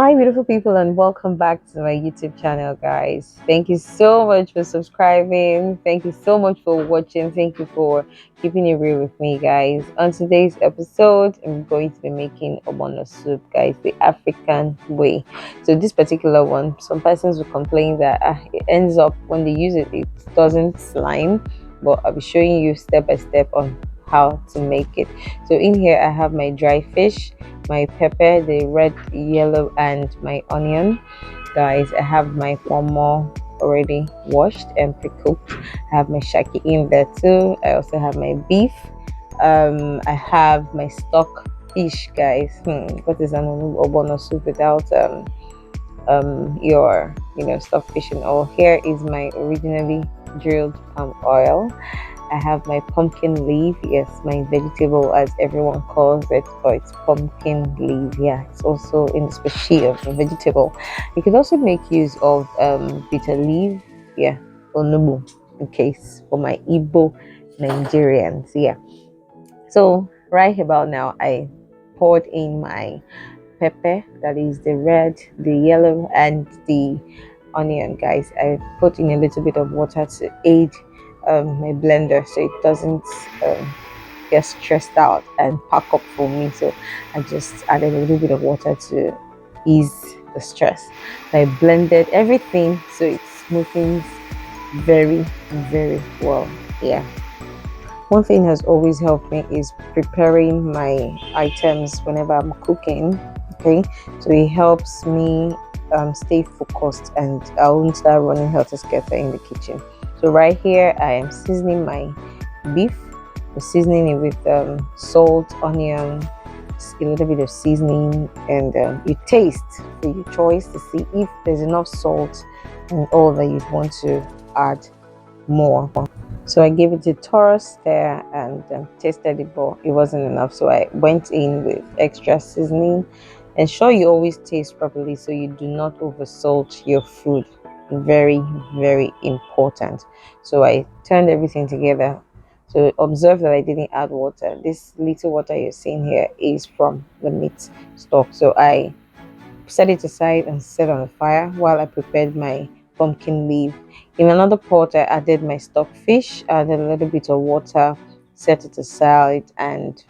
Hi, beautiful people, and welcome back to my YouTube channel, guys. Thank you so much for subscribing. Thank you so much for watching. Thank you for keeping it real with me, guys. On today's episode, I'm going to be making Ogbono soup, guys, the African way. So, this particular one, some persons will complain that it ends up when they use it, it doesn't slime, but I'll be showing you step by step on how to make it. So, in here, I have my dry fish, my pepper, the red, yellow, and my onion. Guys, I have my pomo already washed and pre-cooked. I have my shaki in there too. I also have my beef. I have my stock fish, guys. What is an obono soup without your stock fish and all? Here is my originally drilled palm oil. I have my pumpkin leaf. Yes, my vegetable, as everyone calls it, but it's pumpkin leaf. Yeah, it's also in the species of a vegetable. You could also make use of bitter leaf. Yeah, onubu, in case for my Igbo Nigerians. Yeah. So right about now, I poured in my pepper, that is the red, the yellow, and the onion, guys. I put in a little bit of water to aid my blender so it doesn't get stressed out and pack up for me. So I just added a little bit of water to ease the stress. I blended everything so it smoothens very, very well. Yeah. One thing has always helped me is preparing my items whenever I'm cooking. Okay, so it helps me stay focused and I won't start running helter skelter in the kitchen. So right here, I am seasoning my beef. I'm seasoning it with salt, onion, a little bit of seasoning, and you taste for your choice to see if there's enough salt and all that you'd want to add more. So I gave it a thorough stir and tasted it, but it wasn't enough. So I went in with extra seasoning. Ensure you always taste properly so you do not oversalt your food. Very, very important. So I turned everything together. So observe that I didn't add water. This little water you're seeing here is from the meat stock. So I set it aside and set on the fire while I prepared my pumpkin leaf. In another pot, I added my stock fish, added a little bit of water, set it aside, and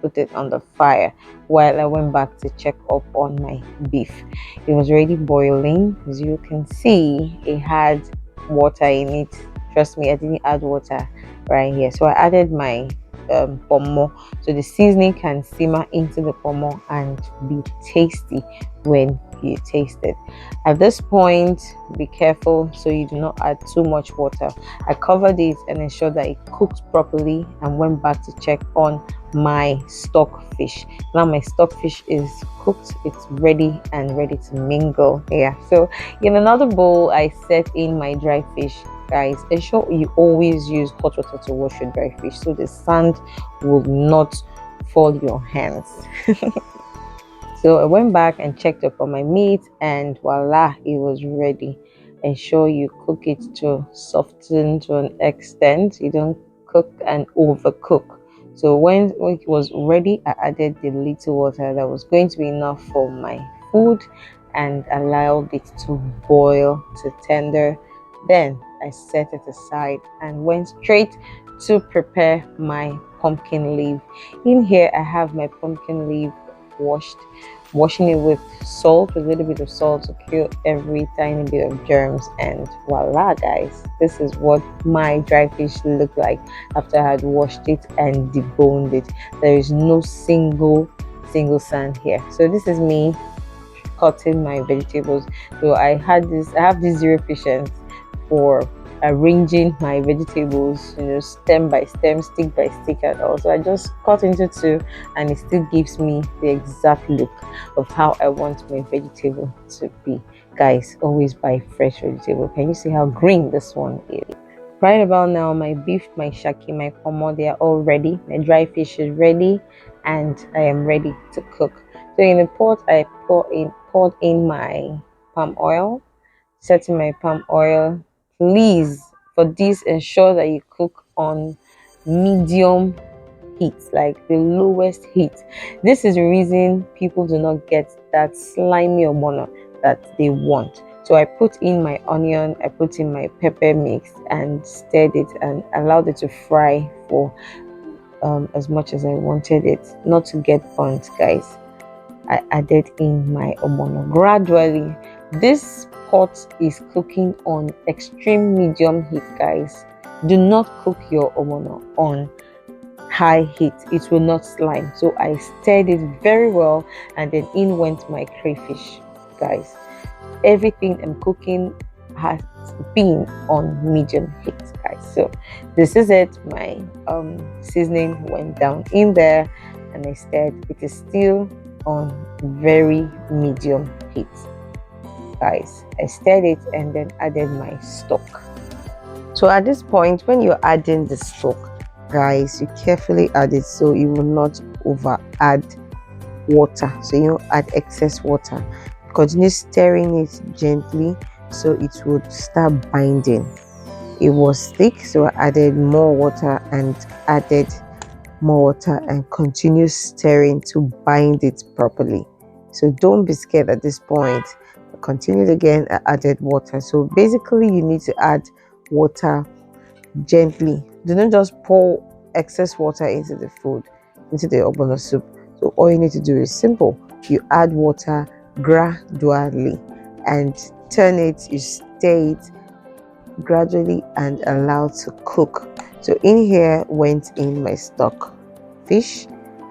put it on the fire while I went back to check up on my beef. It was already boiling. As you can see, it had water in it. Trust me, I didn't add water right here. So I added my pomo so the seasoning can simmer into the pomo and be tasty when you taste it. At this point, be careful so you do not add too much water. I covered it and ensured that it cooked properly and went back to check on my stock fish. Now my stock fish is cooked, it's ready and ready to mingle. Yeah, so in another bowl I set in my dry fish. Guys, ensure you always use hot water to wash your dry fish so the sand will not fall your hands. So I went back and checked up on my meat and voila, it was ready. Ensure you cook it to soften to an extent. You don't cook and overcook. So when it was ready, I added the little water that was going to be enough for my food and allowed it to boil to tender. Then I set it aside and went straight to prepare my pumpkin leaf. In here, I have my pumpkin leaf washing it with salt, with a little bit of salt to kill every tiny bit of germs, and voila, guys, this is what my dry fish looked like after I had washed it and deboned it. There is no single sand here. So this is me cutting my vegetables. So I have this zero patience for arranging my vegetables, stem by stem, stick by stick, and also I just cut into two, and it still gives me the exact look of how I want my vegetable to be. Guys, always buy fresh vegetable. Can you see how green this one is? Right about now, my beef, my shaki, my pomo, they are all ready. My dry fish is ready, and I am ready to cook. So in the pot, I poured in my palm oil, setting my palm oil. Please, for this, ensure that you cook on medium heat, like the lowest heat. This is the reason people do not get that slimy ogbono that they want. So I put in my onion, I put in my pepper mix and stirred it and allowed it to fry for as much as I wanted it not to get burnt, guys. I added in my ogbono gradually. This pot is cooking on extreme medium heat, guys. Do not cook your ogbono on high heat, it will not slime. So I stirred it very well, and then in went my crayfish, guys. Everything I'm cooking has been on medium heat, guys. So this is it. My seasoning went down in there and I stirred. It is still on very medium heat, guys. I stirred it and then added my stock. So at this point, when you're adding the stock, guys, you carefully add it so you will not over add water, so you don't add excess water. Continue stirring it gently so it would start binding. It was thick, so I added more water and added more water and continue stirring to bind it properly. So don't be scared at this point. I continued again, I added water. So basically you need to add water gently. Do not just pour excess water into the food, into the ogbono soup. So all you need to do is simple. You add water gradually and turn it, you stir it gradually and allow to cook. So in here went in my stock fish.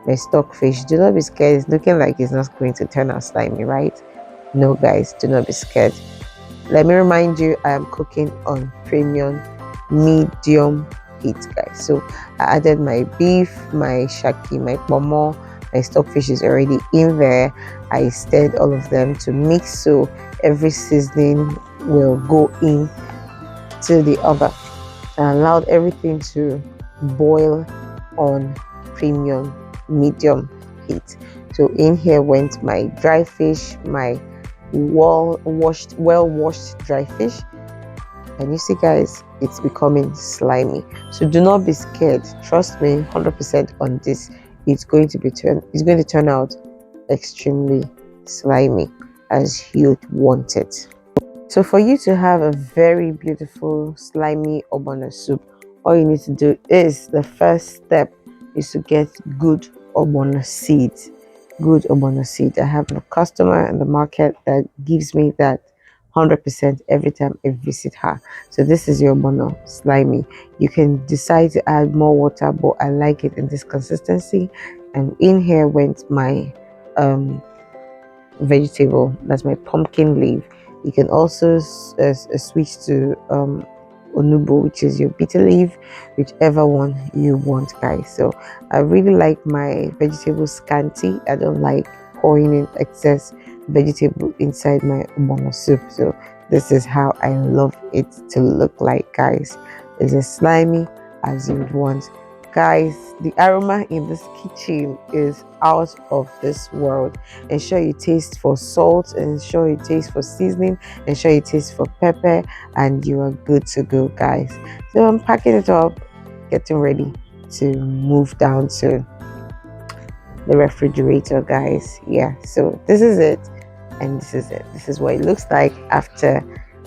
My stock fish, do not be scared. It's looking like it's not going to turn out slimy, right? No, guys, do not be scared. Let me remind you, I am cooking on premium medium heat, guys. So I added my beef, my shaki, my pomo, my stockfish is already in there. I stirred all of them to mix so every seasoning will go in to the other. I allowed everything to boil on premium medium heat. So in here went my dry fish, my well washed dry fish, and you see, guys, it's becoming slimy. So do not be scared. Trust me 100% on this. It's going to turn out extremely slimy as you'd want it. So for you to have a very beautiful slimy ogbono soup, all you need to do is, the first step is to get good ogbono seeds. Good ogbono seed. I have a customer in the market that gives me that 100% every time I visit her. So this is your ogbono slimy. You can decide to add more water, but I like it in this consistency. And in here went my vegetable, that's my pumpkin leaf. You can also switch to onubo, which is your bitter leaf, whichever one you want, guys. So I really like my vegetable scanty. I don't like pouring in excess vegetable inside my ogbono soup. So this is how I love it to look like, guys. It's as slimy as you would want. Guys, the aroma in this kitchen is out of this world. Ensure you taste for salt, ensure you taste for seasoning, ensure you taste for pepper, and you are good to go, guys. So I'm packing it up, getting ready to move down to the refrigerator, guys. Yeah, so this is it, and this is it. This is what it looks like after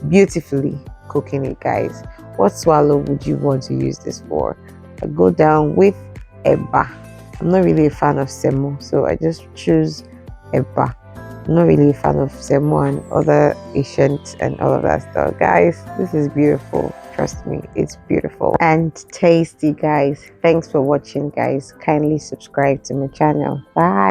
beautifully cooking it, guys. What swallow would you want to use this for? I go down with eba. I'm not really a fan of semo, so I just choose eba. I'm not really a fan of semo and other Asians and all of that stuff. Guys, this is beautiful. Trust me, it's beautiful and tasty, guys. Thanks for watching, guys. Kindly subscribe to my channel. Bye.